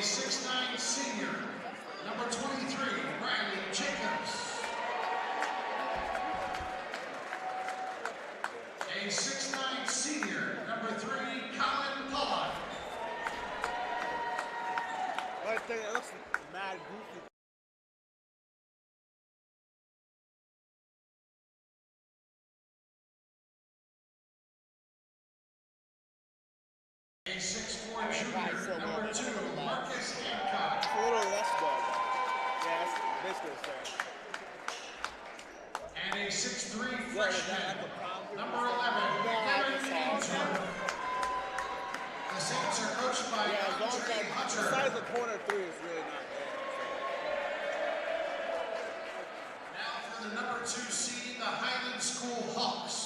6'9" senior, number 23, Riley Jacobs. A 6'9" senior, number 3, Colin Pollock. I think it looks mad goofy. A 6'4" junior, number 2, Marcus Hancock. It's a little less ball. Yeah, that's basically the same. And a 6'3" freshman, number 11, Kevin Ainsworth. The Saints are coached by Andre Hunter. Besides the corner three is really not there. Now for the number 2 seed, the Highland School Hawks.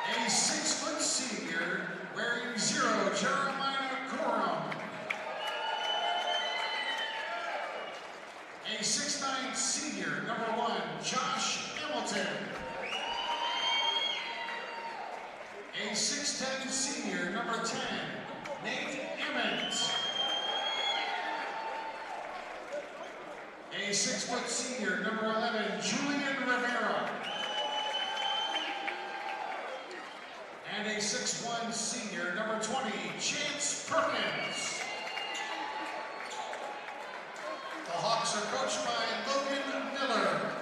A 6-foot senior, wearing 0, Jeremiah Gorham. A 6'9" senior, number 1, Josh Hamilton. A 6'10" senior, number 10, Nate Emmett. A 6-foot senior, number 11, Julian Rivera. And a 6'1" senior, number 20, Chance Perkins. The Hawks are coached by Logan Miller.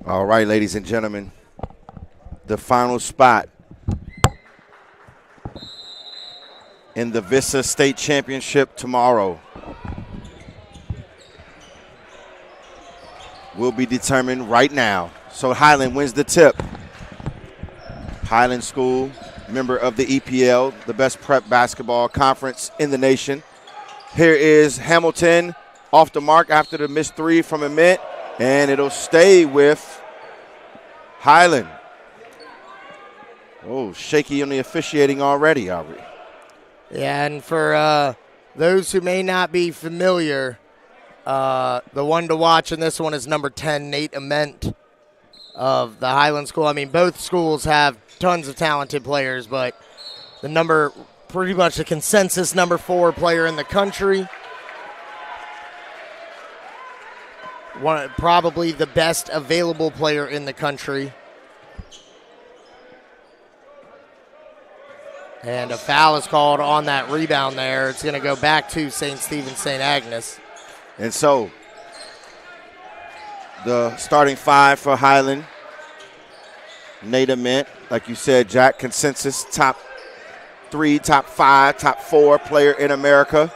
All right, ladies and gentlemen, the final spot in the VISAA State Championship tomorrow will be determined right now. So Highland wins the tip. Highland School, member of the EPL, the best prep basketball conference in the nation. Here is Hamilton off the mark after the missed 3 from Emmett, and it'll stay with Highland. Oh, shaky on the officiating already, Aubrey. Yeah, and for those who may not be familiar, the one to watch in this one is number 10, Nate Ament of the Highland School. I mean, both schools have tons of talented players, but pretty much the consensus number 4 player in the country. Probably the best available player in the country. And a foul is called on that rebound there. It's going to go back to St. Stephen's St. Agnes. And so the starting 5 for Highland, Nate Ament, like you said, Jack, consensus top 3, top 5, top 4 player in America.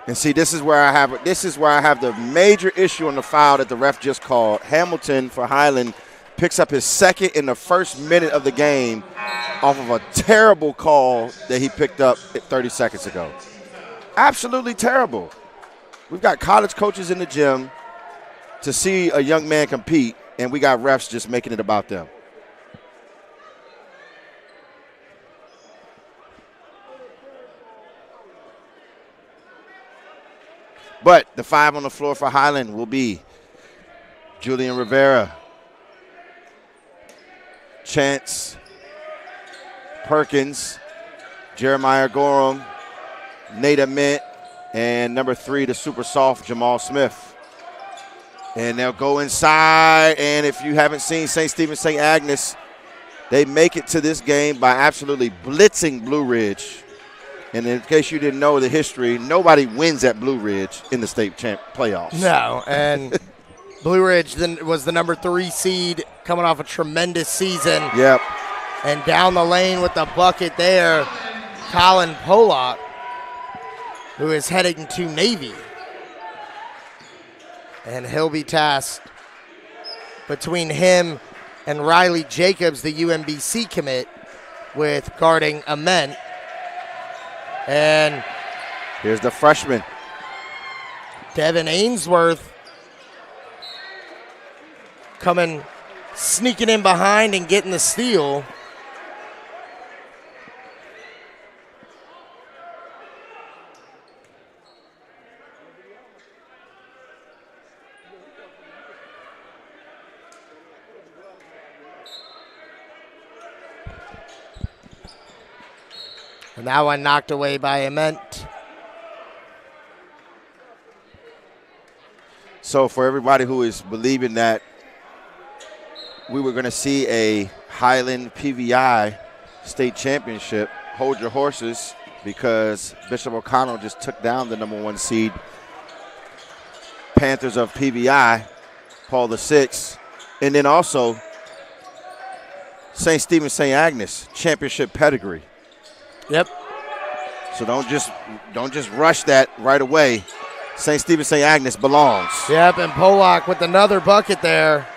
And see, this is where I have the major issue on the foul that the ref just called. Hamilton for Highland picks up his second in the first minute of the game off of a terrible call that he picked up 30 seconds ago. Absolutely terrible. We've got college coaches in the gym to see a young man compete, and we got refs just making it about them. But the 5 on the floor for Highland will be Julian Rivera, Chance Perkins, Jeremiah Gorham, Nate Ament, and number 3, the super soft Jamal Smith. And they'll go inside, and if you haven't seen St. Stephen St. Agnes, they make it to this game by absolutely blitzing Blue Ridge. And in case you didn't know the history, nobody wins at Blue Ridge in the state playoffs. No, and Blue Ridge then was the number 3 seed coming off a tremendous season. Yep. And down the lane with the bucket there, Colin Pollock, who is heading to Navy. And he'll be tasked between him and Riley Jacobs, the UMBC commit, with guarding Ament. And here's the freshman, Devin Ainsworth, sneaking in behind and getting the steal. And that one knocked away by Ament. So for everybody who is believing that we were going to see a Highland PVI state championship, hold your horses, because Bishop O'Connell just took down the number 1 seed Panthers of PVI, Paul VI, and then also St. Stephen St. Agnes championship pedigree. Yep. So don't just rush that right away. St. Stephen St. Agnes belongs. Yep, and Pollock with another bucket there.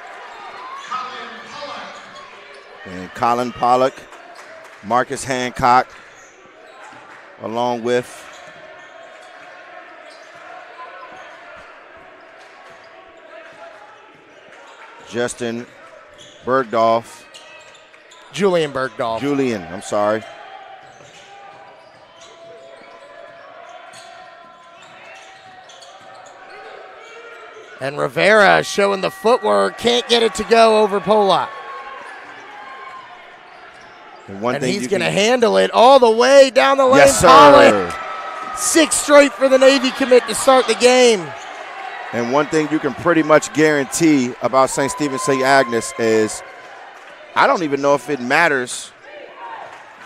And Colin Pollock, Marcus Hancock, along with Justin Bergdorf. Julian Bergdorf. I'm sorry. And Rivera showing the footwork, can't get it to go over Pollock. And he's going to handle it all the way down the lane. Yes, sir. Pollock, 6 straight for the Navy commit to start the game. And one thing you can pretty much guarantee about St. Stephen St. Agnes is I don't even know if it matters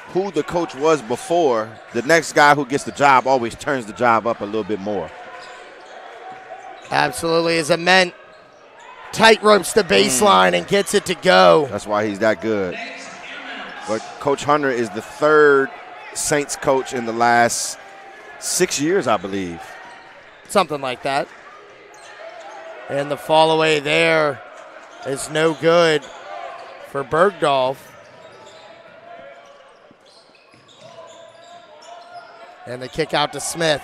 who the coach was before. The next guy who gets the job always turns the job up a little bit more. Absolutely. As Ament tight ropes the baseline and gets it to go. That's why he's that good. But Coach Hunter is the 3rd Saints coach in the last 6 years, I believe. Something like that. And the fall away there is no good for Bergdorf. And the kick out to Smith.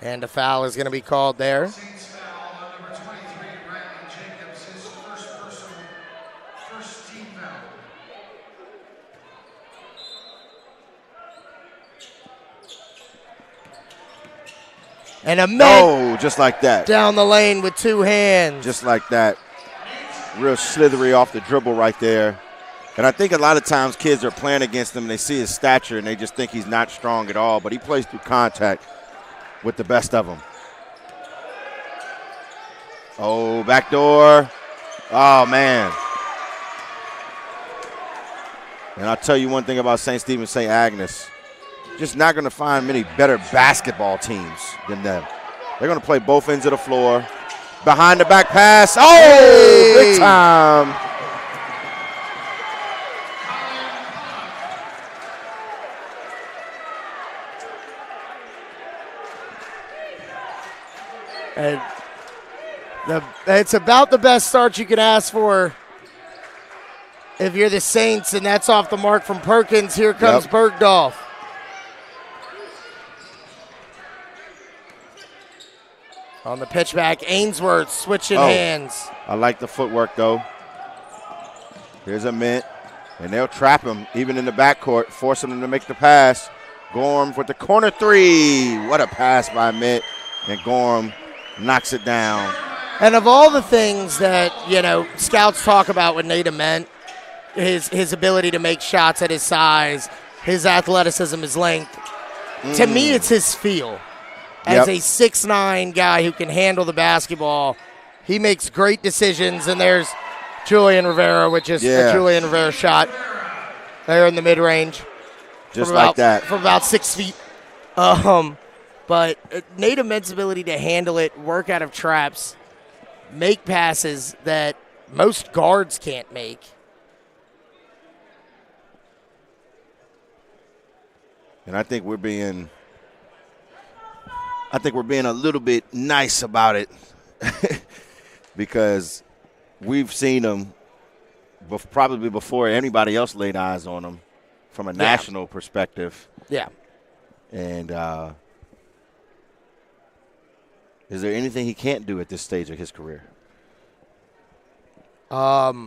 And a foul is going to be called there. Saints foul on number 23, Riley Jacobs, his first team foul. And Ament Oh, just like that. down the lane with 2 hands. Just like that. Real slithery off the dribble right there. And I think a lot of times kids are playing against him and they see his stature and they just think he's not strong at all, but he plays through contact with the best of them. Oh, backdoor. Oh, man. And I'll tell you one thing about St. Stephen St. Agnes. Just not going to find many better basketball teams than them. They're going to play both ends of the floor. Behind the back pass. Oh, hey! Big time. And it's about the best start you can ask for if you're the Saints, and that's off the mark from Perkins. Here comes Bergdorf. On the pitch back, Ainsworth switching hands. I like the footwork, though. Here's a Mint, and they'll trap him even in the backcourt, forcing him to make the pass. Gorham with the corner 3. What a pass by Mint. And Gorham knocks it down. And of all the things that, scouts talk about with Nate Ament, his ability to make shots at his size, his athleticism, his length, to me it's his feel. As a 6'9" guy who can handle the basketball, he makes great decisions. And there's Julian Rivera, which is a Julian Rivera shot there in the mid-range. Just like that. From about 6 feet. But Nate Ament's ability to handle it, work out of traps, make passes that most guards can't make. And I think we're being a little bit nice about it because we've seen him probably before anybody else laid eyes on him from a national perspective. Yeah. And is there anything he can't do at this stage of his career? I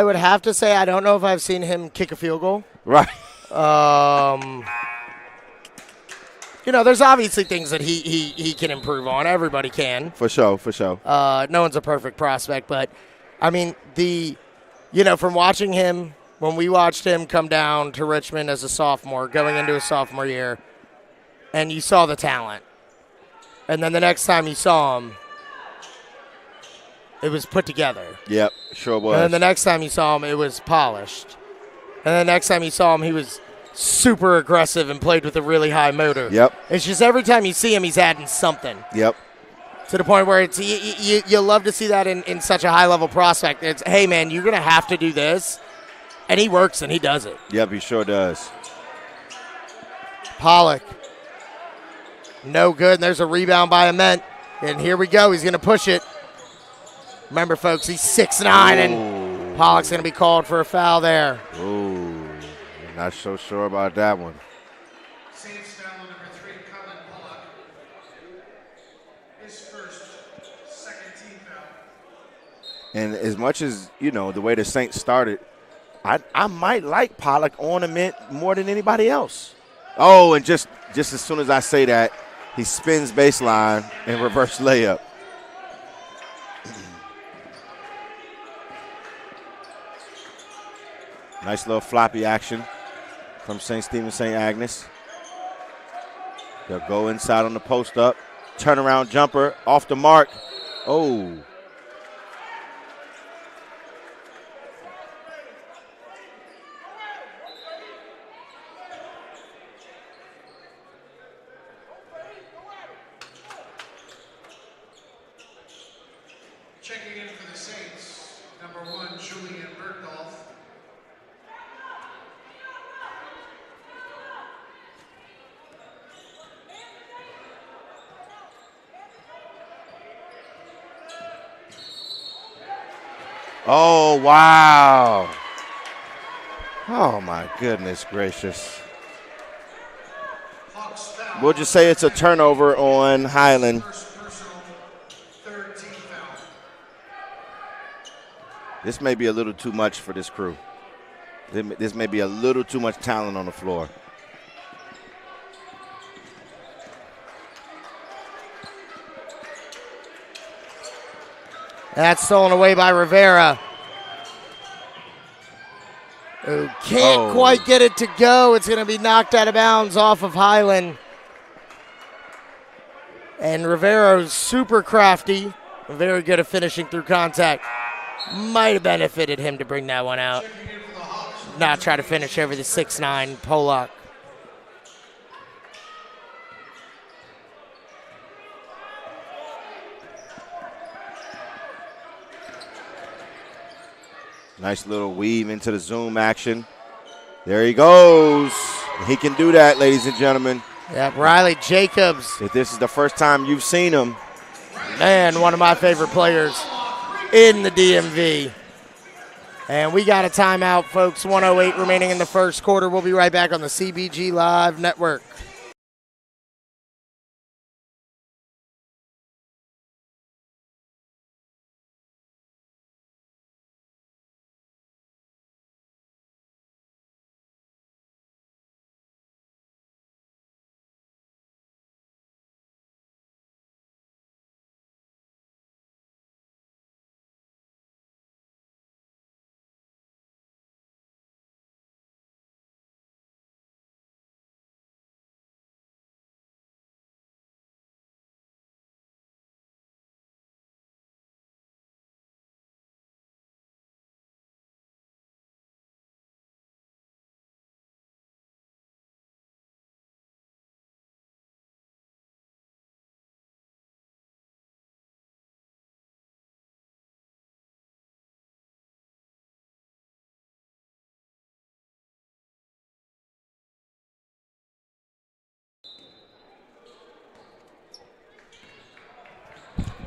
would have to say I don't know if I've seen him kick a field goal. Right. There's obviously things that he can improve on. Everybody can. For sure. No one's a perfect prospect, but I mean from watching him when we watched him come down to Richmond as a sophomore, going into his sophomore year, and you saw the talent, and then the next time you saw him, it was put together. Yep, sure was. And then the next time you saw him, it was polished. And then the next time you saw him, he was super aggressive and played with a really high motor. Yep. It's just every time you see him, he's adding something. Yep. To the point where it's you love to see that in such a high-level prospect. It's, hey, man, you're going to have to do this. And he works and he does it. Yep, he sure does. Pollock. No good. And there's a rebound by Ament. And here we go. He's going to push it. Remember, folks, he's 6'9", and Pollock's going to be called for a foul there. Ooh, not so sure about that one. Saints foul on number 3, Colin Pollock. His first, second team foul. And as much as, the way the Saints started, I might like Pollock ornament more than anybody else. Oh, and just as soon as I say that, he spins baseline and reverse layup. Nice little floppy action from St. Stephen St. Agnes. They'll go inside on the post up. Turnaround jumper off the mark. Oh. Checking in for the Saints, number 1, Julian Bertolf. Oh, wow. Oh, my goodness gracious. Hawks foul. We'll just say it's a turnover on Highland. First personal, third team foul. This may be a little too much for this crew. This may be a little too much talent on the floor. That's stolen away by Rivera. Who can't quite get it to go. It's going to be knocked out of bounds off of Highland. And Rivera's super crafty, very good at finishing through contact. Might have benefited him to bring that one out. Not try to finish over the 6'9" Pollock. Nice little weave into the zoom action. There he goes. He can do that, ladies and gentlemen. Yep, Riley Jacobs. If this is the first time you've seen him. Man, one of my favorite players in the DMV. And we got a timeout, folks. 1:08 remaining in the first quarter. We'll be right back on the CBG Live Network.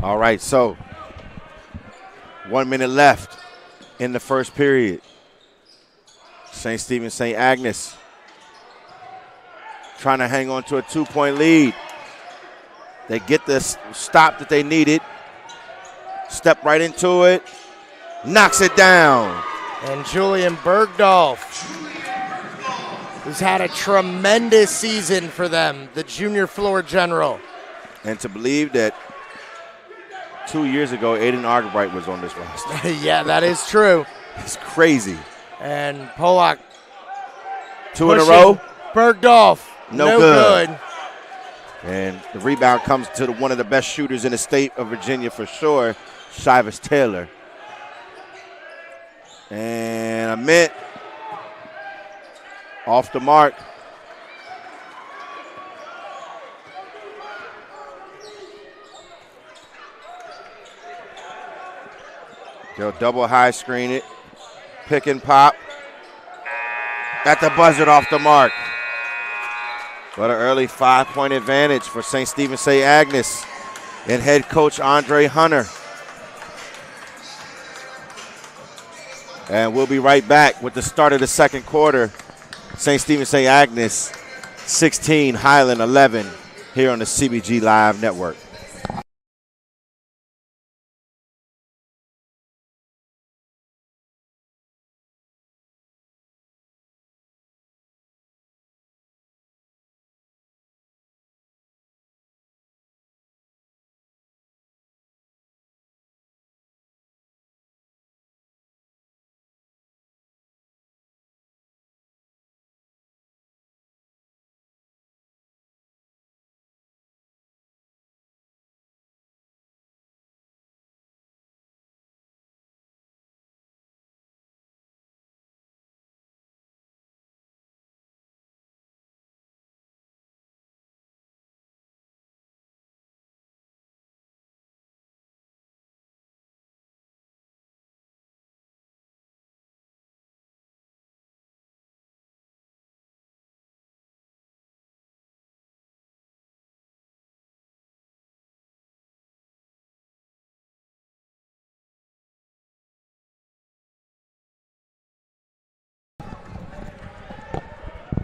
All right, so 1 minute left in the first period. St. Stephen St. Agnes trying to hang on to a 2-point lead. They get the stop that they needed. Step right into it. Knocks it down. And Julian Bergdorf, who's had a tremendous season for them, the junior floor general. And to believe that 2 years ago, Aiden Argabright was on this roster. Yeah, that is true. It's crazy. And Polak. 2 in a row. Bergdorf. No good. And the rebound comes to one of the best shooters in the state of Virginia for sure, Shivas Taylor. And Amit off the mark. They'll double high screen it. Pick and pop. At the buzzer off the mark. What an early 5-point advantage for St. Stephen St. Agnes and head coach Andre Hunter. And we'll be right back with the start of the second quarter. St. Stephen St. Agnes 16, Highland 11 here on the CBG Live Network.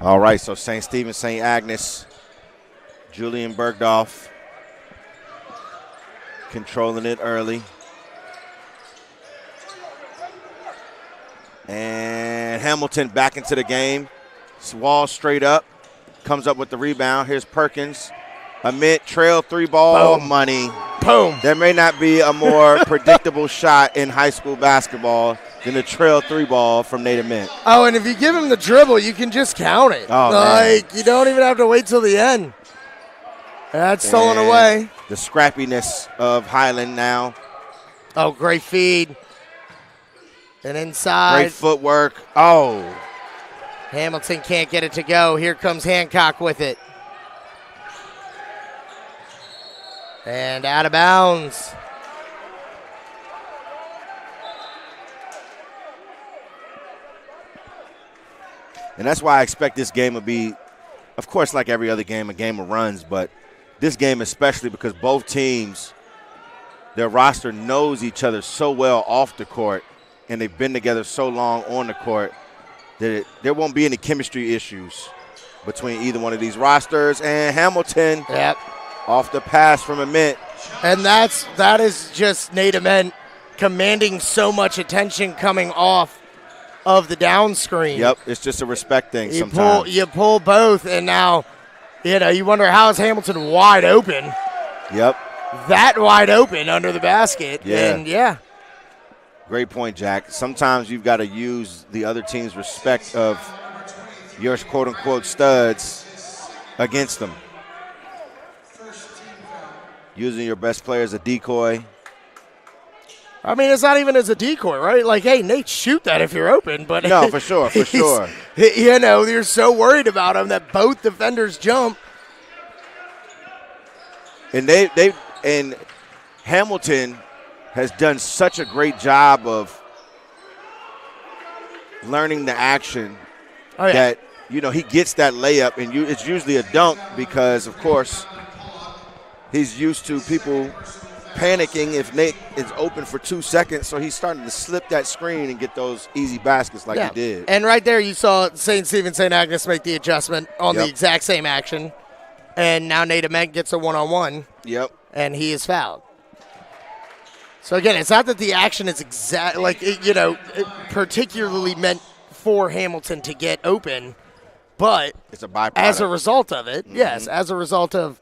All right, so St. Stephen St. Agnes, Julian Bergdorf controlling it early. And Hamilton back into the game. Wall straight up, comes up with the rebound. Here's Perkins. Amit trail 3-ball. Boom. Money. Boom. There may not be a more predictable shot in high school basketball than the trail 3-ball from Nate Amit. Oh, and if you give him the dribble, you can just count it. Oh, like, you don't even have to wait till the end. That's stolen And away. The scrappiness of Highland now. Oh, great feed. And inside. Great footwork. Oh. Hamilton can't get it to go. Here comes Hancock with it. And out of bounds. And that's why I expect this game to be, of course, like every other game, a game of runs, but this game especially because both teams, their roster knows each other so well off the court, and they've been together so long on the court that there won't be any chemistry issues between either one of these rosters. And Hamilton off the pass from Amit. And that is just Nate Ament commanding so much attention coming off of the down screen. Yep, it's just a respect thing sometimes. You pull both, and now, you wonder how is Hamilton wide open. Yep. That wide open under the basket. Yeah. And, Great point, Jack. Sometimes you've got to use the other team's respect of your quote-unquote studs against them. Using your best player as a decoy. I mean, it's not even as a decoy, right? Like, hey, Nate, shoot that if you're open. But no, for sure. You're so worried about him that both defenders jump. And and Hamilton has done such a great job of learning the action that, he gets that layup, and it's usually a dunk because, of course, he's used to people panicking if Nate is open for 2 seconds, so he's starting to slip that screen and get those easy baskets like he did. And right there you saw St. Stephen St. Agnes make the adjustment on the exact same action. And now Nate Ament gets a one-on-one. Yep. And he is fouled. So, again, it's not that the action is particularly meant for Hamilton to get open, but it's a byproduct. As a result of it, yes, as a result of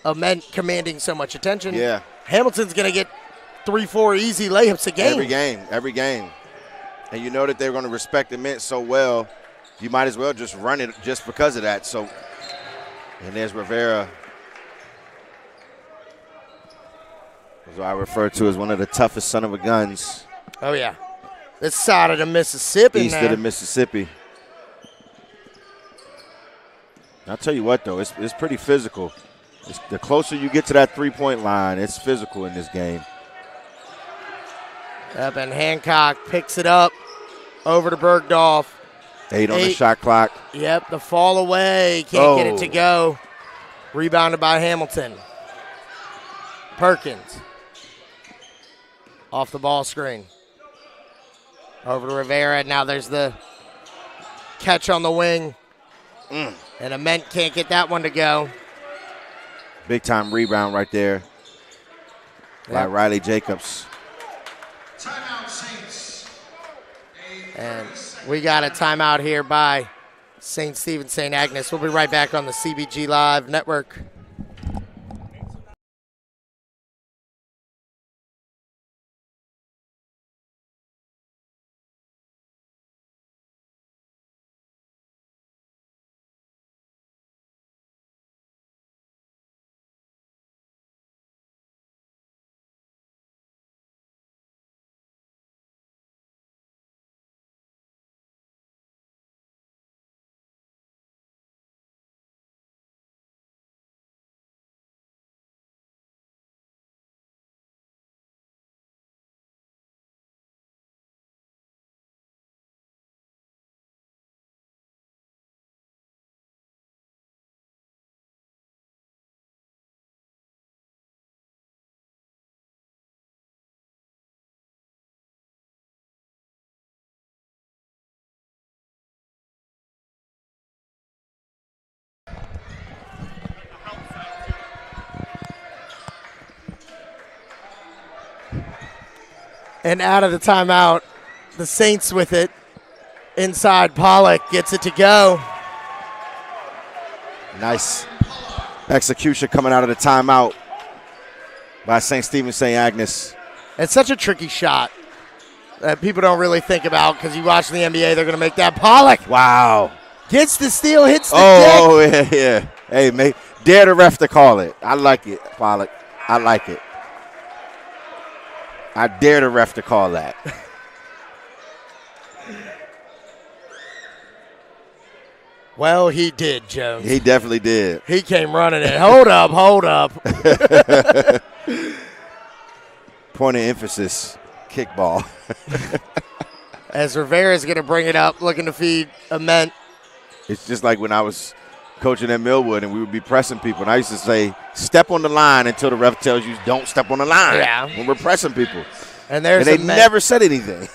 Ament commanding so much attention, Hamilton's going to get 3-4 easy layups a game. Every game. And you know that they're going to respect Ament so well, you might as well just run it just because of that. So, and there's Rivera, who I refer to as one of the toughest son of a guns. Oh, yeah. This side of the Mississippi, East of the Mississippi. I'll tell you what, though, it's pretty physical. The closer you get to that three-point line, it's physical in this game. Up, and Hancock picks it up over to Bergdorf. 8 on the shot clock. Yep, the fall away. Can't get it to go. Rebounded by Hamilton. Perkins. Off the ball screen. Over to Rivera. Now there's the catch on the wing. And Ament can't get that one to go. Big time rebound right there by Riley Jacobs. Timeout, Saints. And we got a timeout here by St. Stephen St. Agnes. We'll be right back on the CBG Live Network. And out of the timeout, the Saints with it. Inside, Pollock gets it to go. Nice execution coming out of the timeout by St. Stephen St. Agnes. It's such a tricky shot that people don't really think about because you watch the NBA, they're going to make that. Pollock. Wow. Gets the steal, hits the deck. Yeah. Hey, mate, dare the ref to call it. I like it, Pollock. I like it. I dare the ref to call that. Well, he did, Jones. He definitely did. He came running in. Hold up. Point of emphasis, kickball. As Rivera's going to bring it up, looking to feed Ament. It's just like when I was coaching at Millwood and we would be pressing people. And I used to say, step on the line until the ref tells you don't step on the line. Yeah. When we're pressing people. And they never said anything.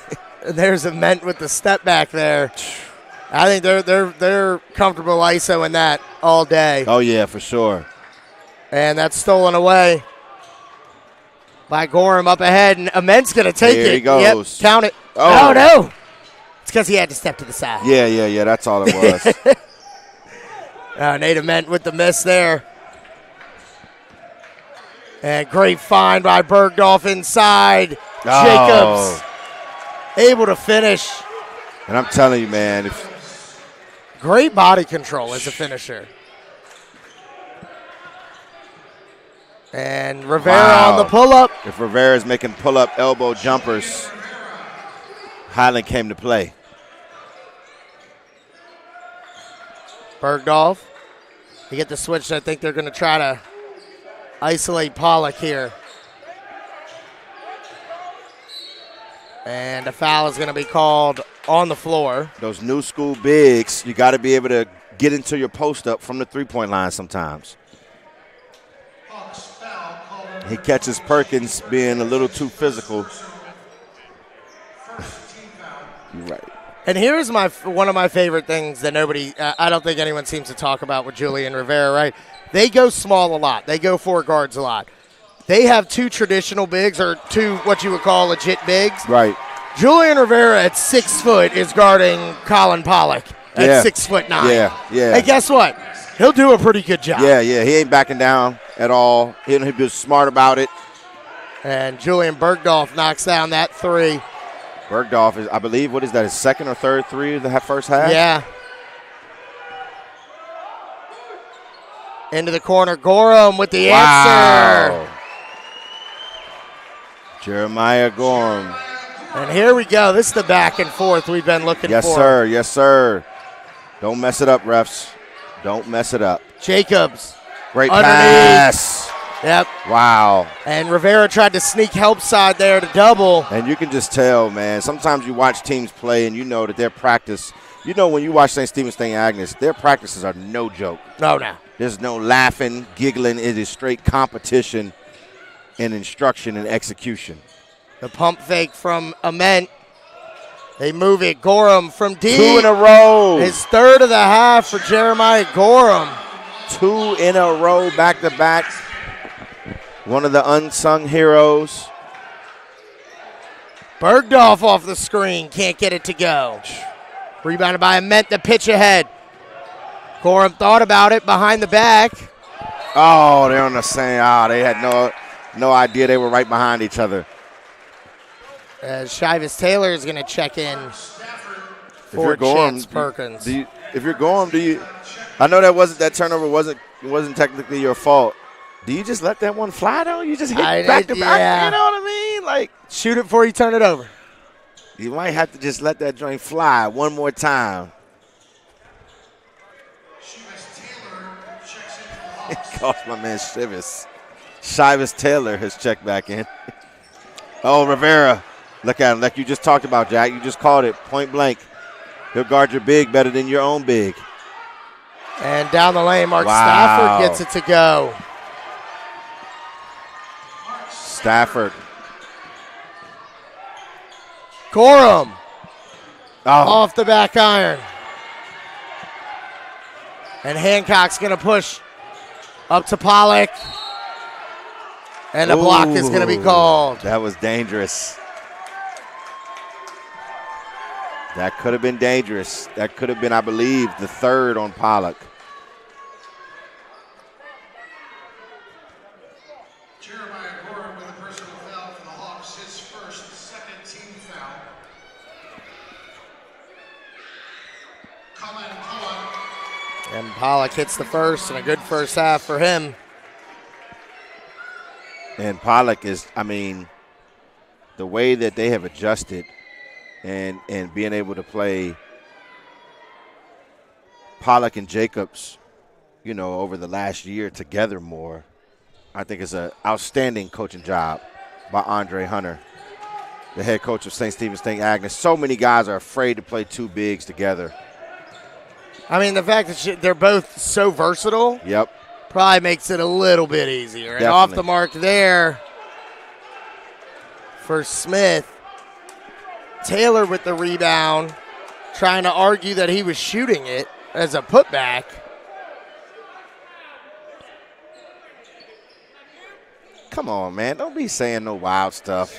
There's Ament with the step back there. I think they're comfortable ISO in that all day. Oh, yeah, for sure. And that's stolen away by Gorham up ahead. And Ament's going to take it. Here he goes. Yep, count it. Oh, no. It's because he had to step to the side. Yeah. That's all it was. Nate Ament with the miss there. And great find by Bergdorf inside. Jacobs able to finish. And I'm telling you, man. Great body control as a finisher. And Rivera on the pull-up. If Rivera's making pull-up elbow jumpers, Highland came to play. Bergdorf. You get the switch. I think they're going to try to isolate Pollock here. And a foul is going to be called on the floor. Those new school bigs, you got to be able to get into your post-up from the three-point line sometimes. He catches Perkins being a little too physical. You're right. And here's one of my favorite things that I don't think anyone seems to talk about with Julian Rivera, right? They go small a lot. They go 4 guards a lot. They have 2 traditional bigs, or 2 what you would call legit bigs. Right. Julian Rivera at 6 foot is guarding Colin Pollock at 6'9". Yeah. Hey, guess what? He'll do a pretty good job. Yeah. He ain't backing down at all. He'll be smart about it. And Julian Bergdorf knocks down that 3. Bergdorf is, I believe, what is that, his second or third 3 of the first half? Yeah. Into the corner, Gorham with the answer. Jeremiah Gorham. And here we go. This is the back and forth we've been looking for. Yes, sir. Don't mess it up, refs. Don't mess it up. Jacobs. Great underneath. pass. Yep. Wow. And Rivera tried to sneak help side there to double. And you can just tell, man, sometimes you watch teams play and you know that their practice, when you watch St. Stephen's, St. Agnes, their practices are no joke. No. There's no laughing, giggling. It is straight competition and instruction and execution. The pump fake from Ament. They move it. Gorham from deep. 2 in a row. His 3rd of the half for Jeremiah Gorham. 2 in a row, back-to-back. One of the unsung heroes. Bergdorf off the screen. Can't get it to go. Rebounded by Ament. The pitch ahead. Gorham thought about it behind the back. Oh, they're on the same. They had no idea they were right behind each other. As Shivas Taylor is going to check in for Chance Perkins. If you're going, I know that turnover wasn't technically your fault. Do you just let that one fly though? You just hit back to back. Yeah. You know what I mean? Like, shoot it before you turn it over. You might have to just let that joint fly one more time. It cost my man Shivas Taylor has checked back in. Oh, Rivera. Look at him, like you just talked about, Jack. You just called it point blank. He'll guard your big better than your own big. And down the lane, Mark Stafford gets it to go. Stafford. Gorham. Off the back iron. And Hancock's going to push up to Pollock. And a block is going to be called. That was dangerous. That could have been dangerous. That could have been, I believe, the 3rd on Pollock. Jeremiah Gorham with a personal foul for the Hawks, his second team foul. And Pollock hits the first, and a good first half for him. And Pollock is, the way that they have adjusted and being able to play Pollock and Jacobs, over the last year together more, I think is an outstanding coaching job by Andre Hunter, the head coach of St. Stephen's, St. Agnes. So many guys are afraid to play 2 bigs together. The fact that they're both so versatile. Yep. Probably makes it a little bit easier. Definitely. And off the mark there for Smith. Taylor with the rebound, trying to argue that he was shooting it as a putback. Come on, man. Don't be saying no wild stuff.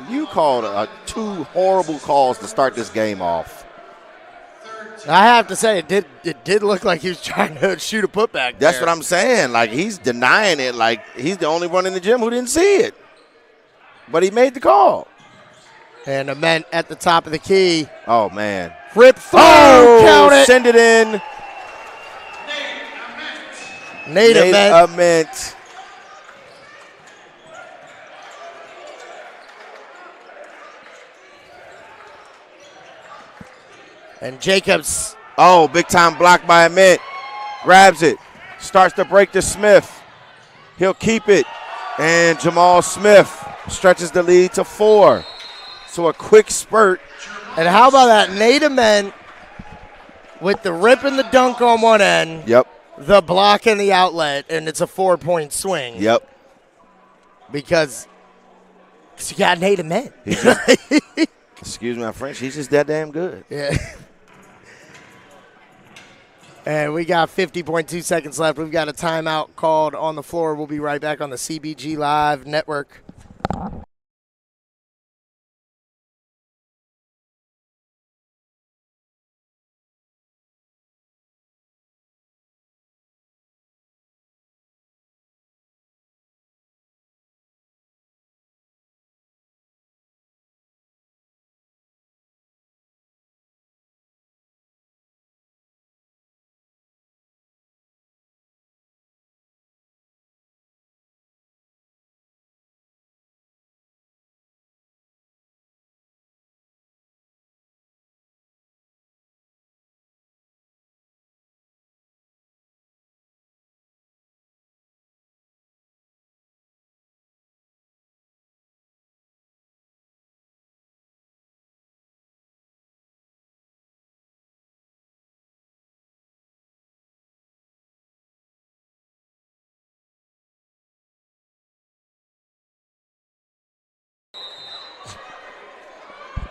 You called 2 horrible calls to start this game off. I have to say, it did look like he was trying to shoot a putback. That's what I'm saying. Like, he's denying it. Like, he's the only one in the gym who didn't see it. But he made the call. And Ament at the top of the key. Oh, man. Rip through. Count it. Send it in. Nate Ament. And Jacobs. Oh, big time block by Ament. Grabs it. Starts to break to Smith. He'll keep it. And Jamal Smith stretches the lead to 4. So a quick spurt. And how about that? Nate Ament with the rip and the dunk on one end. Yep. The block and the outlet, and it's a 4-point swing. Yep. because you got Nate Ament. Excuse my French. He's just that damn good. Yeah. And we got 50.2 seconds left. We've got a timeout called on the floor. We'll be right back on the CBG Live Network.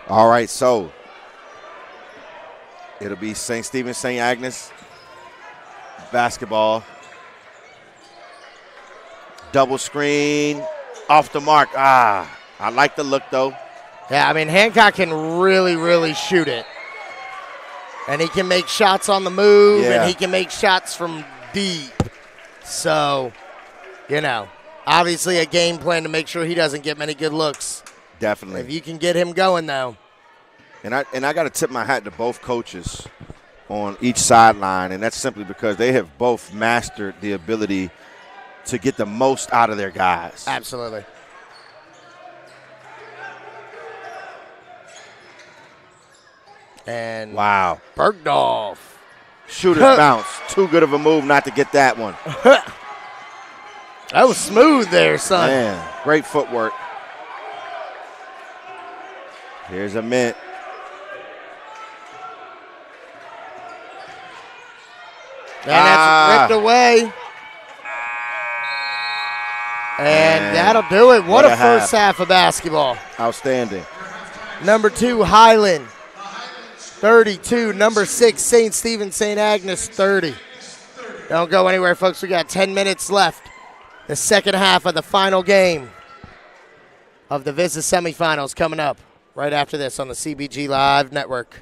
All right, so it'll be St. Stephen, St. Agnes basketball. Double screen, off the mark. I like the look, though. Yeah, I mean, Hancock can really, really shoot it. And he can make shots on the move, and he can make shots from deep. So, obviously a game plan to make sure he doesn't get many good looks. Definitely. If you can get him going, though. And I got to tip my hat to both coaches on each sideline, and that's simply because they have both mastered the ability to get the most out of their guys. Absolutely. And wow, Bergdorf. Shooter's bounce. Too good of a move not to get that one. That was smooth there, son. Man, great footwork. Here's a mint. And that's ripped away. And that'll do it. What a first half of basketball. Outstanding. Number 2, Highland, 32. Number 6, St. Stephen, St. Agnes, 30. Don't go anywhere, folks. We got 10 minutes left. The second half of the final game of the VISAA semifinals coming up right after this on the CBG Live Network.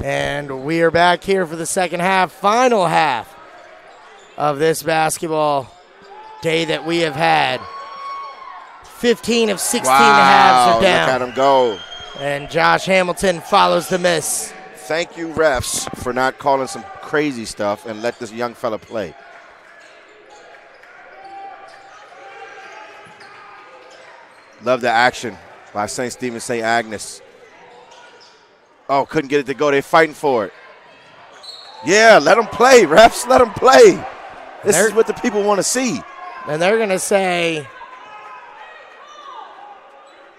And we are back here for the second half, final half of this basketball day that we have had. 15 of 16 halves are down. Look at him go. And Josh Hamilton follows the miss. Thank you, refs, for not calling some crazy stuff and let this young fella play. Love the action by St. Stephen St. Agnes. Oh, couldn't get it to go. They're fighting for it. Yeah, let them play, refs. Let them play. This is what the people want to see. And they're going to say,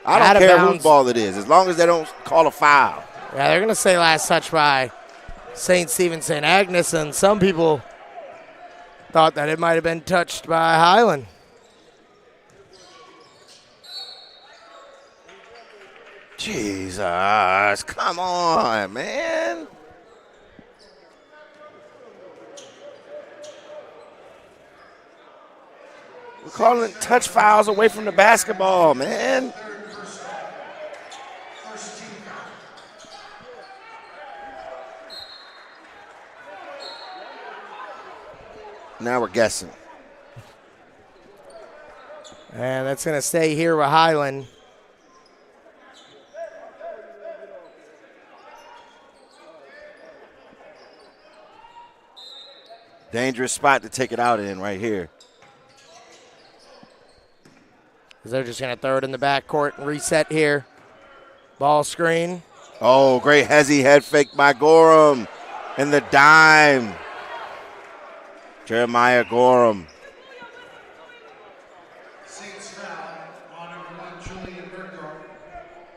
I don't care whose ball it is, as long as they don't call a foul. Yeah, they're going to say last touch by St. Stephen St. Agnes, and some people thought that it might have been touched by Highland. Jesus, come on, man. We're calling touch fouls away from the basketball, man. Now we're guessing. And that's going to stay here with Highland. Dangerous spot to take it out in right here. They're just going to throw it in the backcourt and reset here. Ball screen. Oh, great hezzy head fake by Gorham. And the dime. Jeremiah Gorham. Saints foul on number 1, Julian Bergdorf.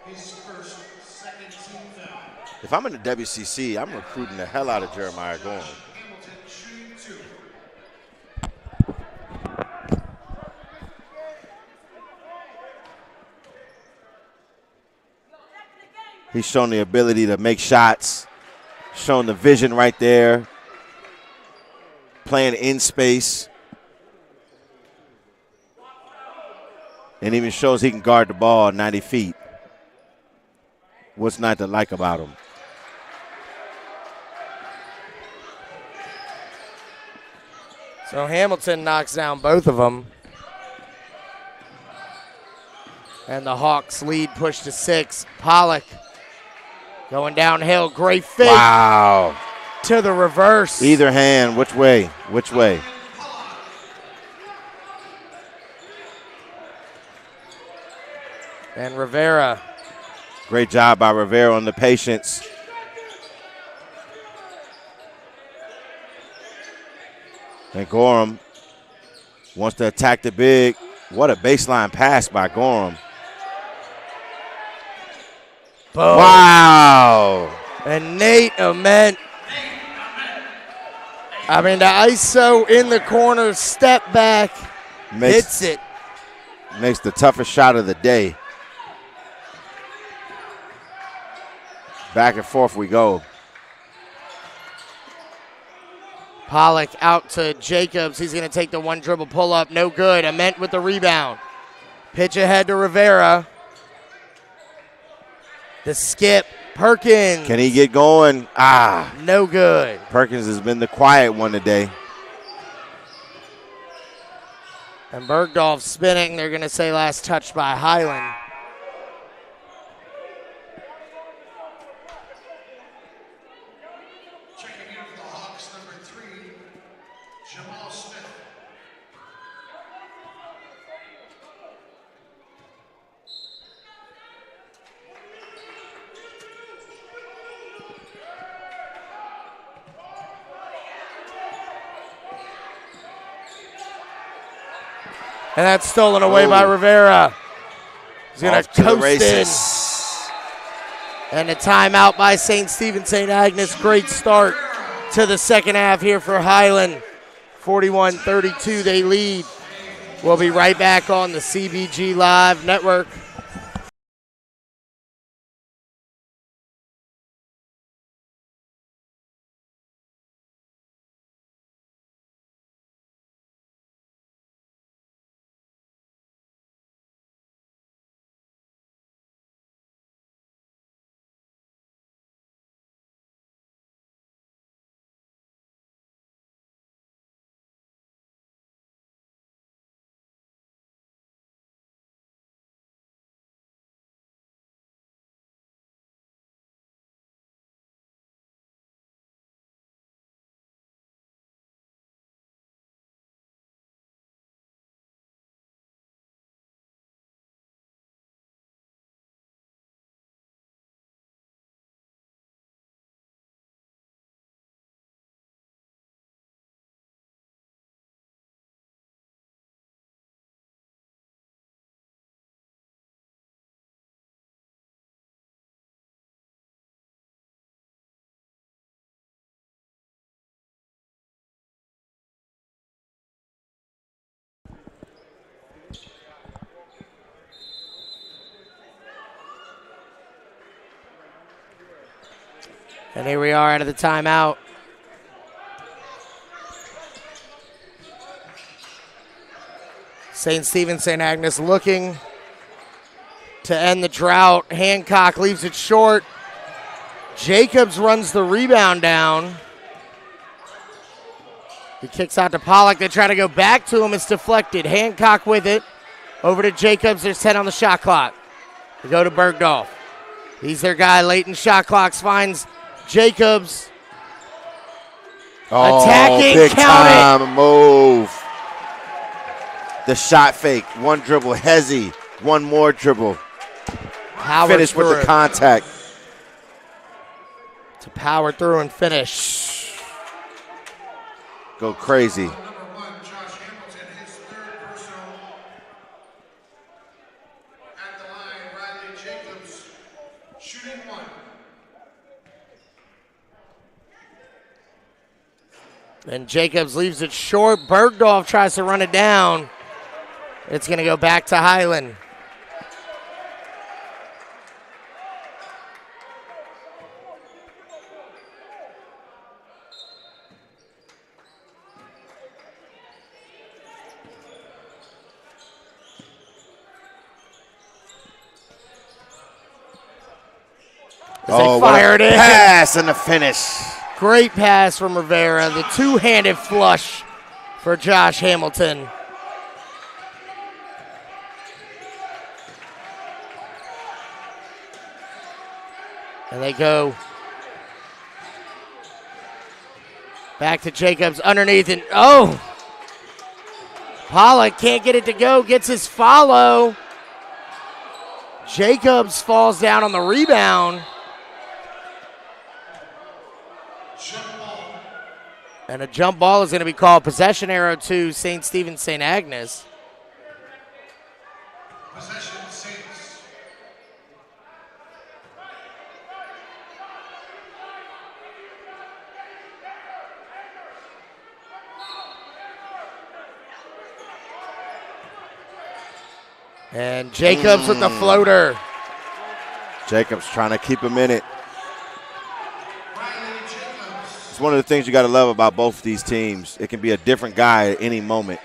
His first, second team foul. If I'm in the WCC, I'm recruiting the hell out of Jeremiah Gorham. Hamilton shooting 2. He's shown the ability to make shots, shown the vision right there, playing in space, and even shows he can guard the ball 90 feet. What's not to like about him? So Hamilton knocks down both of them. And the Hawks lead pushed to 6. Pollock going downhill. Great fake. Wow. To the reverse. Either hand. Which way? Which way? And Rivera. Great job by Rivera on the patience. And Gorham wants to attack the big. What a baseline pass by Gorham. Boom. Wow. And Nate Ament. I mean, the ISO in the corner, step back, hits it. Makes the toughest shot of the day. Back and forth we go. Pollock out to Jacobs. He's going to take the one dribble pull up. No good. Ament with the rebound. Pitch ahead to Rivera. The skip. Perkins. Can he get going? Ah. No good. Perkins has been the quiet one today. And Bergdorf spinning. They're going to say last touch by Highland. Checking in for the Hawks, number 3, Jamal Smith. And that's stolen away by Rivera. He's going to coast in. And a timeout by St. Stephen St. Agnes. Great start to the second half here for Highland. 41-32 they lead. We'll be right back on the CBG Live Network. And here we are out of the timeout. St. Stephen, St. Agnes looking to end the drought. Hancock leaves it short. Jacobs runs the rebound down. He kicks out to Pollock. They try to go back to him. It's deflected. Hancock with it. Over to Jacobs. There's 10 on the shot clock. They go to Bergdorf. He's their guy. Late in shot clocks finds Jacobs. Oh, attacking. big Count time move. The shot fake. One dribble. Hezzy. One more dribble. Finish with the contact. To power through and finish. Go crazy. Number 1, Josh Hamilton, his third personal. At the line, Riley Jacobs, shooting 1. And Jacobs leaves it short. Bergdorf tries to run it down. It's going to go back to Highland. Oh, fired it. Pass and the finish. Great pass from Rivera. The two-handed flush for Josh Hamilton. And they go back to Jacobs underneath. And oh! Pollock can't get it to go. Gets his follow. Jacobs falls down on the rebound. And a jump ball is going to be called. Possession arrow to St. Stephen, St. Agnes. Possession Saints. And Jacobs with the floater. Jacobs trying to keep him in it. It's one of the things you got to love about both of these teams. It can be a different guy at any moment.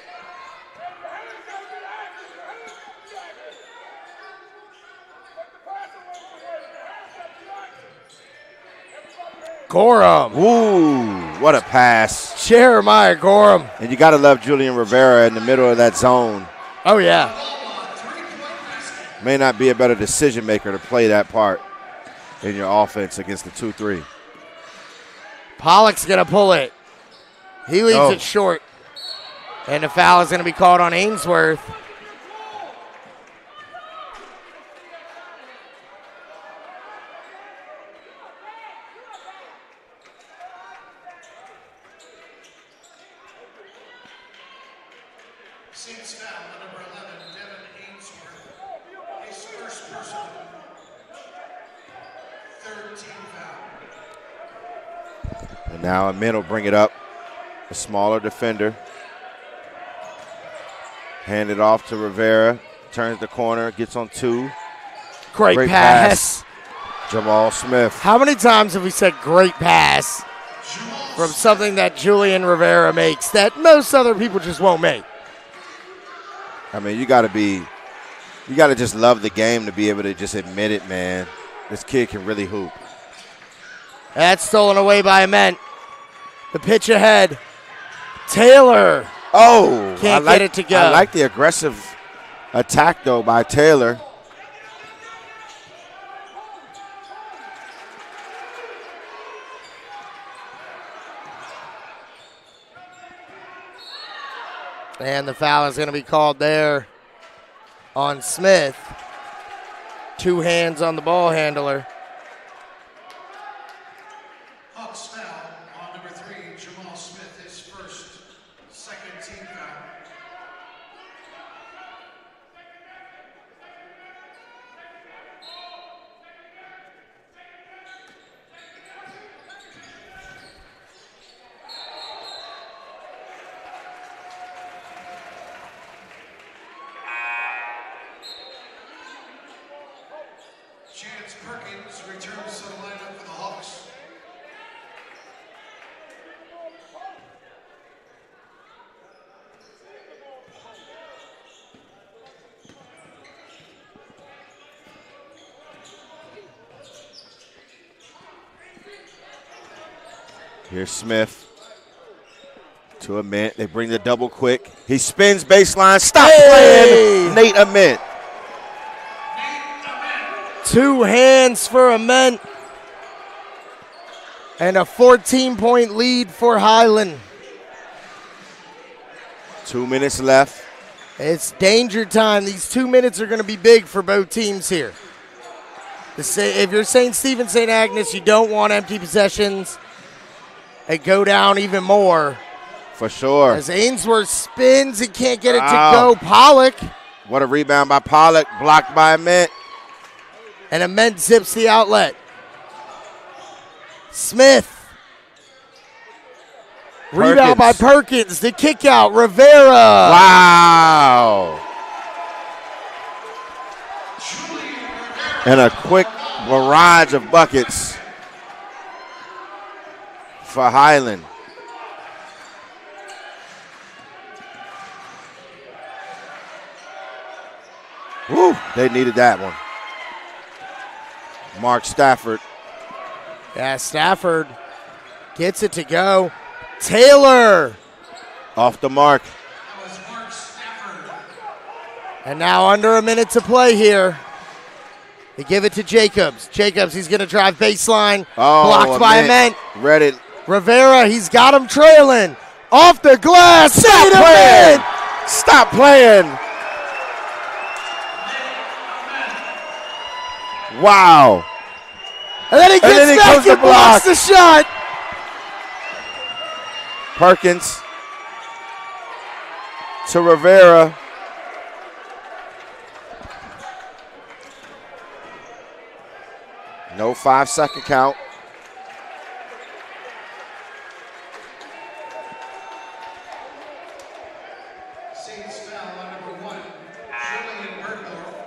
Gorham. Ooh, what a pass. Jeremiah Gorham. And you got to love Julian Rivera in the middle of that zone. Oh, yeah. May not be a better decision maker to play that part in your offense against the 2-3. Pollock's going to pull it. He leaves it short. And the foul is going to be called on Ainsworth. Saints foul on number 11, Devin Ainsworth. His first personal. Third team foul. And now Amin will bring it up. A smaller defender. Hand it off to Rivera. Turns the corner, gets on 2. Great pass. Jamal Smith. How many times have we said great pass from something that Julian Rivera makes that most other people just won't make? I mean, you got to just love the game to be able to just admit it, man. This kid can really hoop. That's stolen away by Ament. The pitch ahead. Taylor. Oh, Can't get it to go. I like the aggressive attack, though, by Taylor. And the foul is going to be called there on Smith. 2 hands on the ball handler. Hawks foul on number 3, Jamal Smith, his first, second team foul. Chance Perkins returns to the lineup for the Hawks. Here's Smith. To Ament. They bring the double quick. He spins baseline. Stop playing. Nate Ament. 2 hands for Ament. And a 14-point lead for Highland. 2 minutes left. It's danger time. These 2 minutes are going to be big for both teams here. If you're St. Stephen, St. Agnes, you don't want empty possessions and go down even more. For sure. As Ainsworth spins, he can't get it to go. Pollock. What a rebound by Pollock. Blocked by Ament. And Ament zips the outlet. Smith. Rebound by Perkins. The kick out. Rivera. Wow. And a quick barrage of buckets for Highland. Woo, they needed that one. Mark Stafford. Yeah, Stafford gets it to go. Taylor. Off the mark. And now under a minute to play here. They give it to Jacobs. Jacobs, he's going to drive baseline. Blocked by Ament. Read it. Rivera, he's got him trailing. Off the glass. Stop playing. Stop playing. Wow. And then he gets back and blocks the shot. Perkins to Rivera. No 5-second count. Saints foul on number 1. Julian Bergdorf,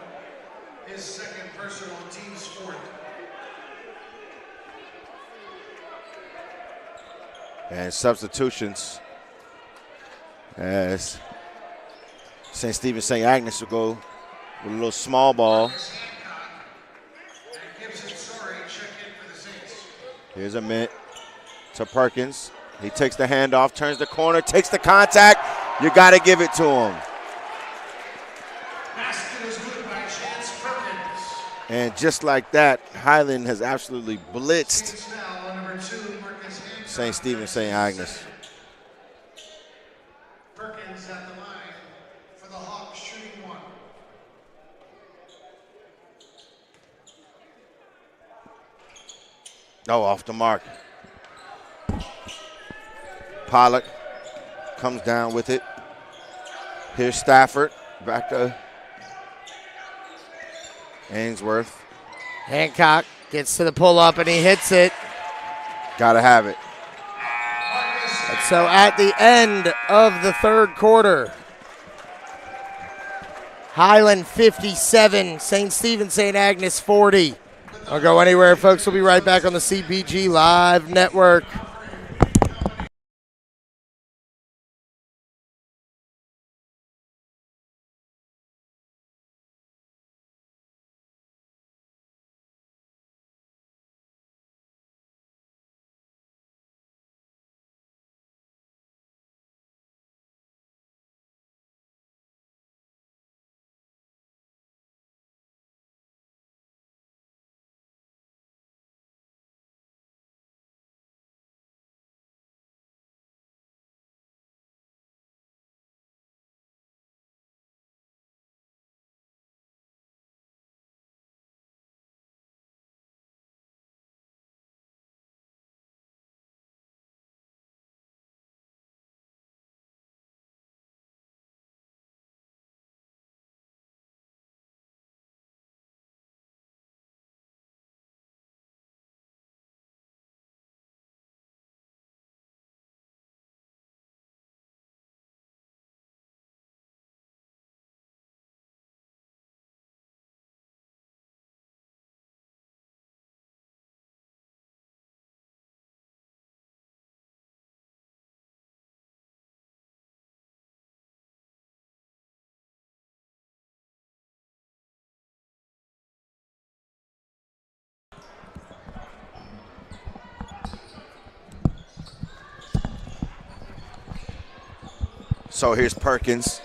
his second personal, team's 4th. And substitutions as St. Stephen St. Agnes will go with a little small ball. Here's a mint to Perkins. He takes the handoff, turns the corner, takes the contact. You got to give it to him. Basket is good by Chance Perkins. And just like that, Highland has absolutely blitzed Saints foul on number 2, Marcus Hancock. St. Stephen St. Agnes. Perkins at the line for the Hawks, shooting 1. Oh, off the mark. Pollock comes down with it. Here's Stafford. Back to Ainsworth. Hancock gets to the pull-up and he hits it. Gotta have it. And so at the end of the third quarter, Highland 57, St. Stephen St. Agnes 40. Don't go anywhere, folks. We'll be right back on the CPG Live Network. So here's Perkins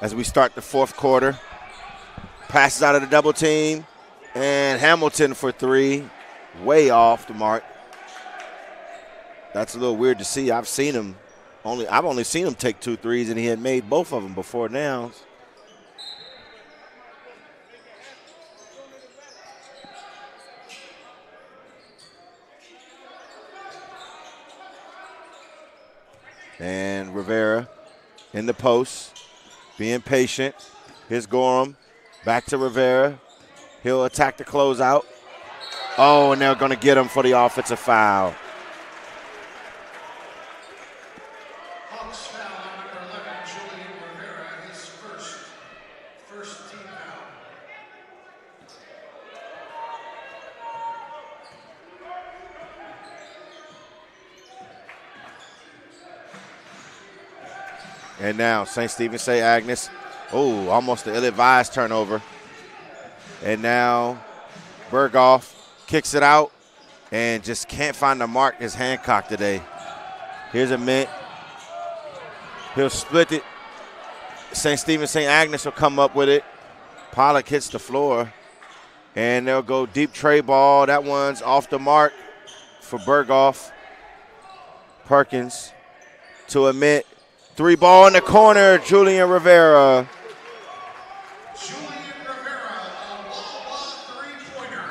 as we start the fourth quarter. Passes out of the double team. And Hamilton for three. Way off the mark. That's a little weird to see. I've only seen him take 2 threes, and he had made both of them before now. And Rivera in the post, being patient. Here's Gorham, back to Rivera. He'll attack the closeout. Oh, and they're going to get him for the offensive foul. Hawks foul on number 11, Julian Rivera, his first team foul. And now St. Stephen St. Agnes. Oh, almost an ill-advised turnover. And now Berghoff kicks it out and just can't find the mark as Hancock today. Here's a mint. He'll split it. St. Stephen St. Agnes will come up with it. Pollock hits the floor. And they'll go deep tray ball. That one's off the mark for Berghoff. Perkins to a mint. 3 ball in the corner, Julian Rivera. Julian Rivera, a Wawa three-pointer.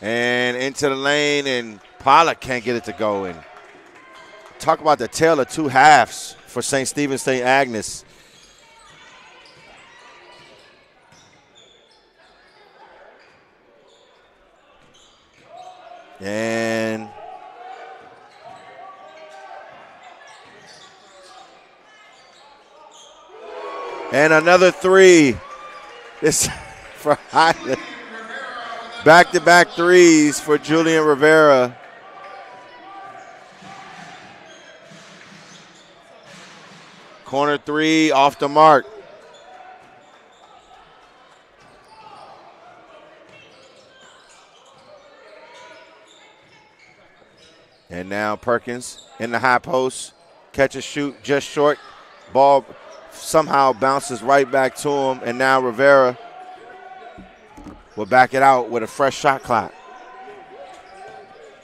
And into the lane, and Pollock can't get it to go. And talk about the tale of 2 halves for St. Stephen St. Agnes. And another 3. This for Highland. Back-to-back 3s for Julian Rivera. Corner 3 off the mark. And now Perkins in the high post. Catch and shoot just short. Ball somehow bounces right back to him. And now Rivera will back it out with a fresh shot clock.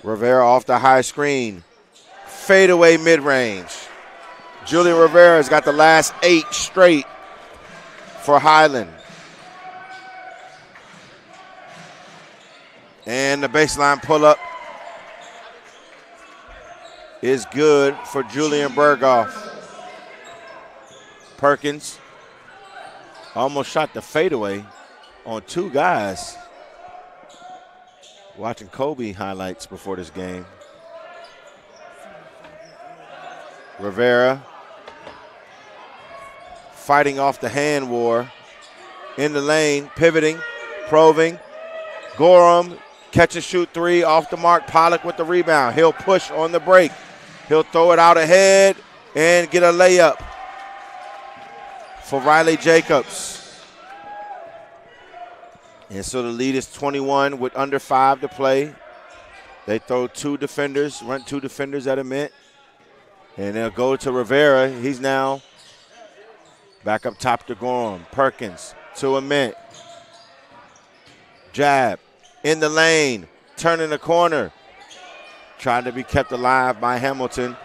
Rivera off the high screen. Fadeaway mid-range. Julian Rivera's got the last 8 straight for Highland. And the baseline pull-up is good for Julian Berghoff. Perkins almost shot the fadeaway on 2 guys. Watching Kobe highlights before this game. Rivera fighting off the hand war. In the lane, pivoting, probing. Gorham, catch and shoot 3 off the mark. Pollock with the rebound. He'll push on the break. He'll throw it out ahead and get a layup for Riley Jacobs. And so the lead is 21 with under 5 to play. They throw 2 defenders, run 2 defenders at a mint. And they'll go to Rivera. He's now back up top to Gorham. Perkins to a mint. Jab in the lane, turning the corner. Trying to be kept alive by Hamilton.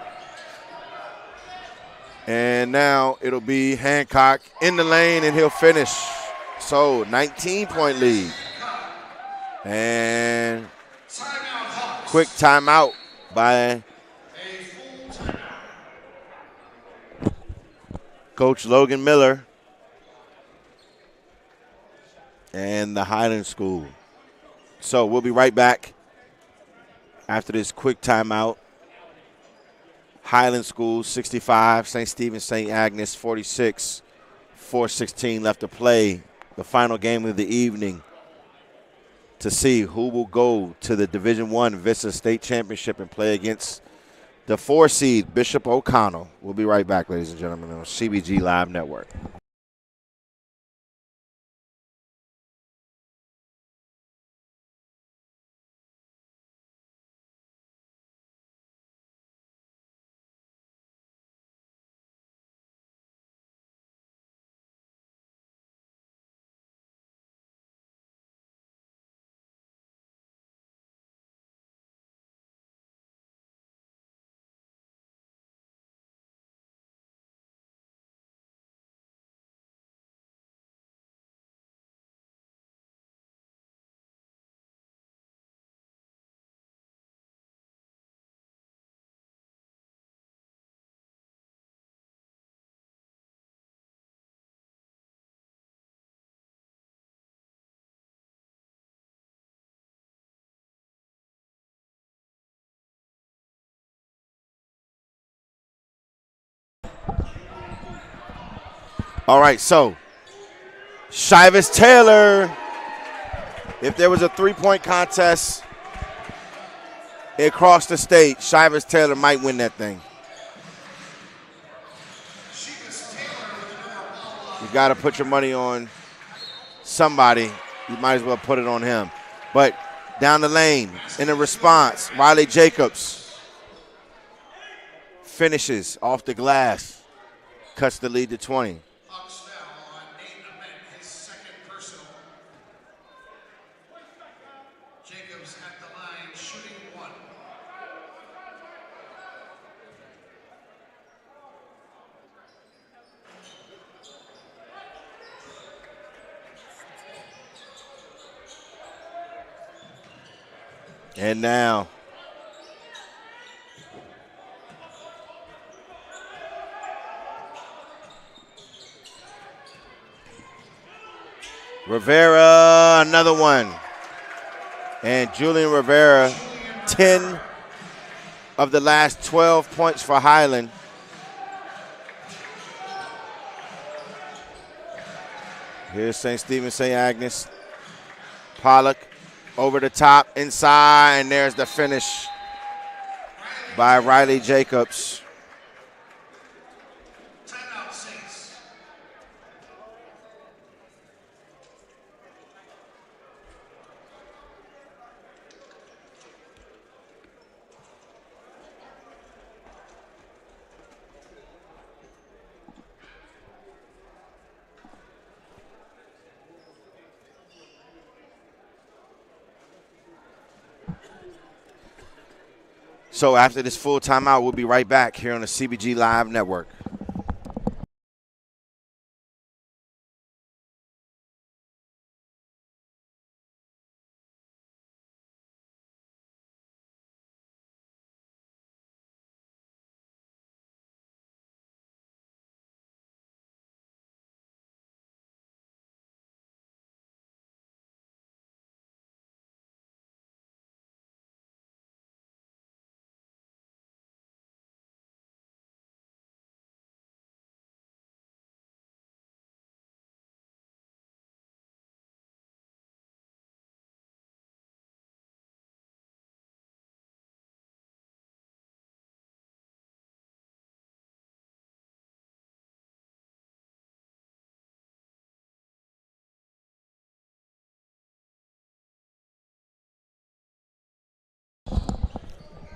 And now it'll be Hancock in the lane, and he'll finish. So 19-point lead. And quick timeout by Coach Logan Miller and the Highland School. So we'll be right back after this quick timeout. Highland School 65, St. Stephen St. Agnes 46, 4:16 left to play. The final game of the evening to see who will go to the Division I VISAA State Championship and play against the 4 seed Bishop O'Connell. We'll be right back, ladies and gentlemen, on CBG Live Network. All right, so Shivas Taylor, if there was a three-point contest across the state, Shivas Taylor might win that thing. You got to put your money on somebody. You might as well put it on him. But down the lane, in a response, Riley Jacobs finishes off the glass, cuts the lead to 20. Jacobs at the line, shooting one. And now, Rivera, another one. And Julian Rivera, 10 of the last 12 points for Highland. Here's St. Stephen, St. Agnes. Pollock over the top, inside, and there's the finish by Riley Jacobs. Timeout, Saints. So after this full timeout, we'll be right back here on the CBG Live Network.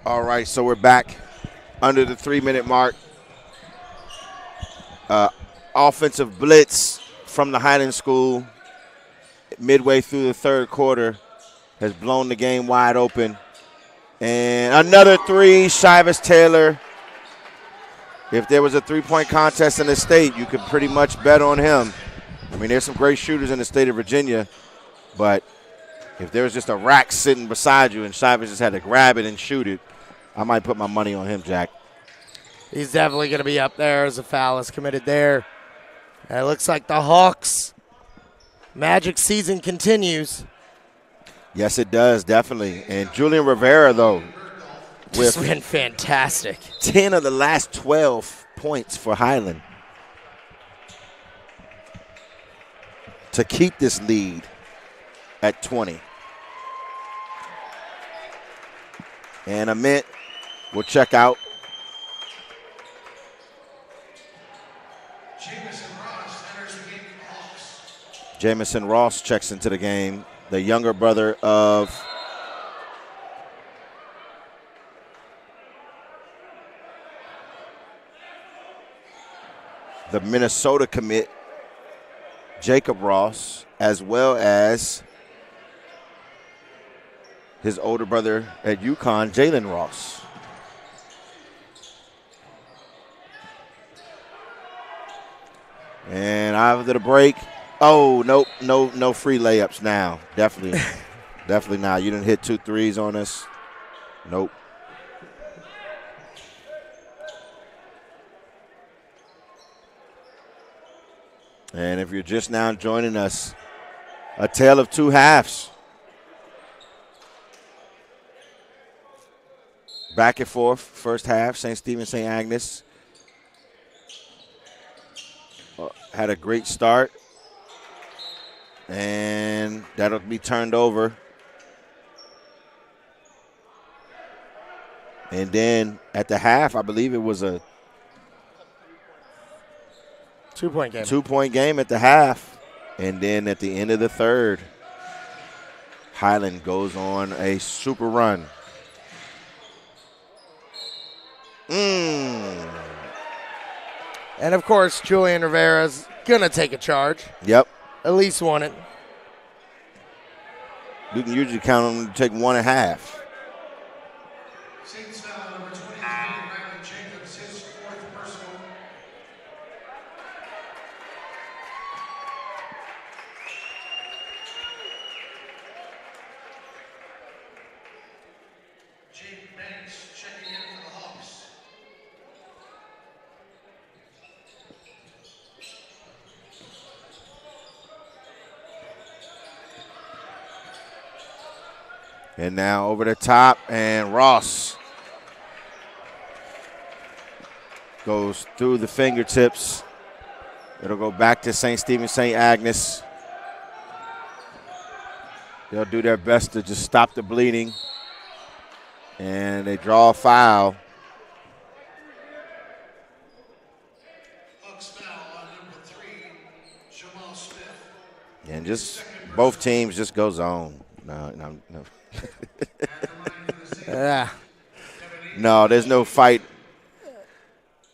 All right, so we're back under the 3-minute mark. Offensive blitz from the Highland School midway through the third quarter has blown the game wide open. And another three, Shivas Taylor. If there was a three-point contest in the state, you could pretty much bet on him. I mean, there's some great shooters in the state of Virginia, but if there was just a rack sitting beside you and Shivas just had to grab it and shoot it, I might put my money on him, Jack. He's definitely going to be up there as a foul is committed there. And it looks like the Hawks' magic season continues. Yes, it does, definitely. And Julian Rivera, though, Just with been fantastic. 10 of the last 12 points for Highland to keep this lead at 20. And Amit will check out. Jamison Ross checks into the game, the younger brother of the Minnesota commit, Jacob Ross, as well as his older brother at UConn, Jalen Ross. And after the break, oh, nope, no free layups now. Definitely, definitely not. You didn't hit 2 threes on us. Nope. And if you're just now joining us, a tale of two halves. Back and forth, first half, St. Stephen, St. Agnes had a great start. And that'll be turned over. And then at the half, I believe it was a 2-point game. 2-point game at the half. And then at the end of the third, Highland goes on a super run. And, of course, Julian Rivera's going to take a charge. Yep. At least one it. You can usually count on them to take 1.5. Saints foul number 23, Riley Jacobs, his 4th personal. Jake Banks checking in for the Hawks. And now over the top, and Ross goes through the fingertips. It'll go back to St. Stephen St. Agnes. They'll do their best to just stop the bleeding. And they draw a foul. Hawks foul on number 3, Jamal Smith. And just both teams just go zone. No. Yeah. No, there's no fight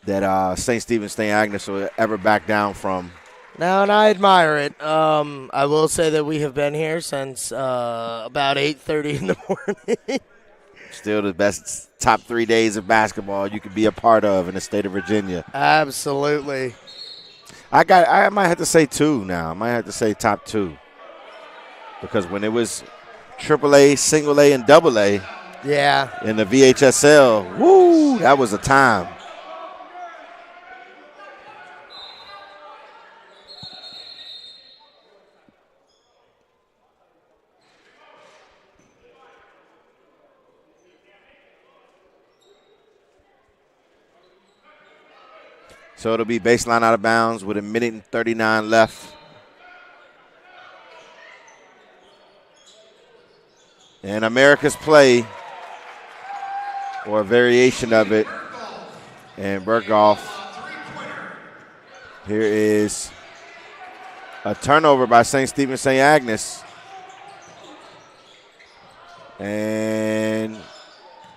that St. Stephen St. Agnes will ever back down from. Now, and I admire it. I will say that we have been here since about 8:30 in the morning. Still the best top 3 days of basketball you could be a part of in the state of Virginia. Absolutely. I might have to say 2 now. I might have to say top 2. Because when it was AAA, single A, and double A Yeah. in the VHSL, woo, that was a time. So it'll be baseline out of bounds with 1:39 left. And America's play, or a variation of it, and Berghoff. Here is a turnover by St. Stephen St. Agnes. And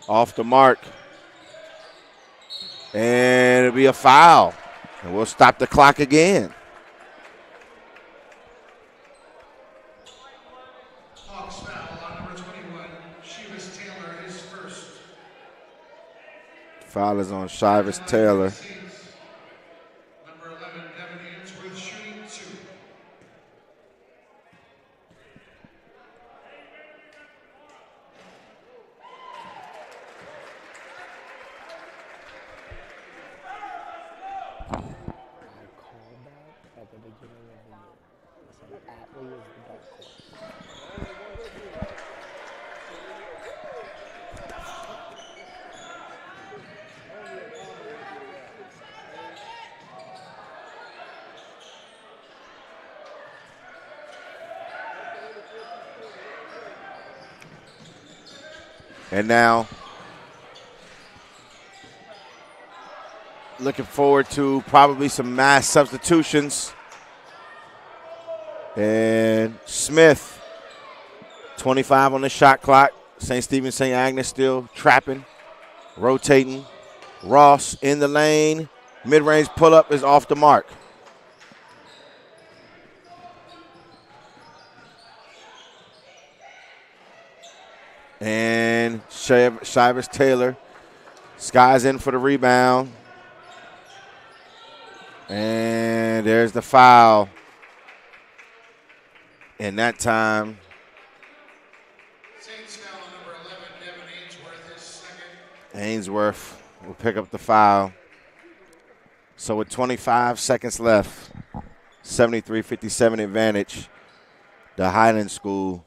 off the mark. And it'll be a foul. And we'll stop the clock again. Hawks foul on number 21, Shivas Taylor, his 1st. Foul is on Shivas Taylor. Saints, number 11, Devin Ainsworth, shooting 2. And now, looking forward to probably some mass substitutions. And Smith, 25 on the shot clock. St. Stephen St. Agnes still trapping, rotating. Ross in the lane. Mid-range pull-up is off the mark. And Shivas Taylor. Sky's in for the rebound. And there's the foul. And that time, Saints foul on number 11, Devin Ainsworth, his 2nd. Ainsworth will pick up the foul. So with 25 seconds left, 73-57 advantage, the Highland School,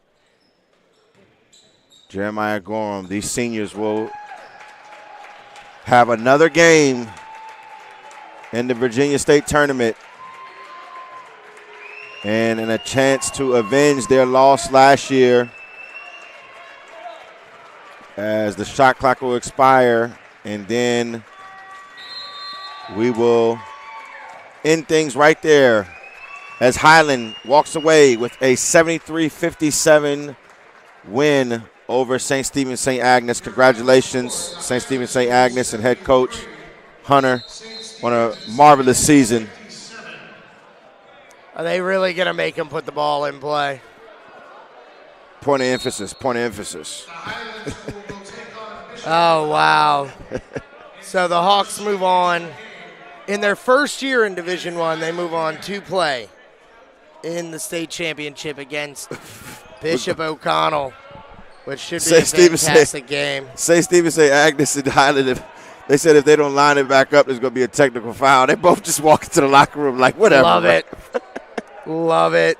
Jeremiah Gorham, these seniors will have another game in the Virginia State Tournament And in a chance to avenge their loss last year, as the shot clock will expire, and then we will end things right there as Highland walks away with a 73-57 win over St. Stephen St. Agnes. Congratulations, St. Stephen St. Agnes and head coach Hunter on a marvelous season. Are they really going to make him put the ball in play? Point of emphasis, point of emphasis. Oh, wow. So the Hawks move on. In their first year in Division I, they move on to play in the state championship against Bishop O'Connell, which should be a fantastic game. St. Stephen St. Agnes and Highland, they said if they don't line it back up, there's going to be a technical foul. They both just walk into the locker room like, whatever. Love it. Love it.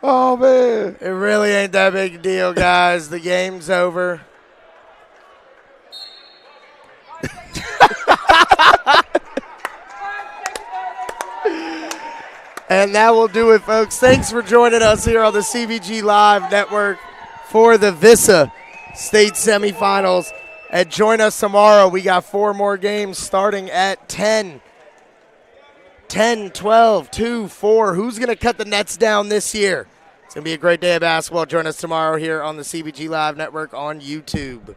Oh, man. It really ain't that big a deal, guys. The game's over. And that will do it, folks. Thanks for joining us here on the CBG Live Network for the VISAA State Semifinals. And join us tomorrow. We got 4 more games starting at 10. 10, 12, 2, 4. Who's going to cut the nets down this year? It's going to be a great day of basketball. Join us tomorrow here on the CBG Live Network on YouTube.